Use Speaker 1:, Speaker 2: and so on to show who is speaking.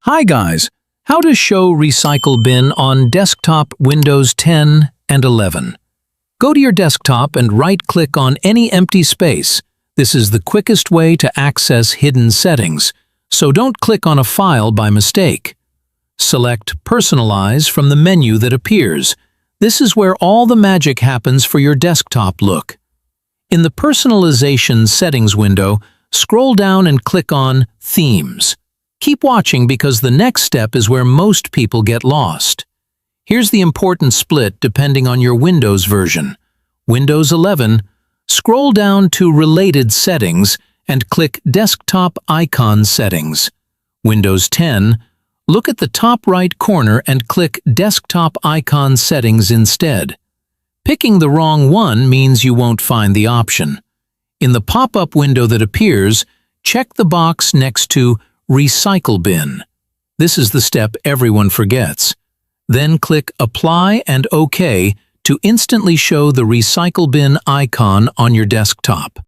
Speaker 1: Hi guys, how to show Recycle Bin on desktop Windows 10 and 11. Go to your desktop and right-click on any empty space. This is the quickest way to access hidden settings, so don't click on a file by mistake. Select Personalize from the menu that appears. This is where all the magic happens for your desktop look. In the Personalization Settings window, scroll down and click on Themes. Keep watching because the next step is where most people get lost. Here's the important split depending on your Windows version. Windows 11, scroll down to Related Settings and click Desktop Icon Settings. Windows 10, look at the top right corner and click Desktop Icon Settings instead. Picking the wrong one means you won't find the option. In the pop-up window that appears, check the box next to Recycle Bin. This is the step everyone forgets. Then click Apply and OK to instantly show the Recycle Bin icon on your desktop.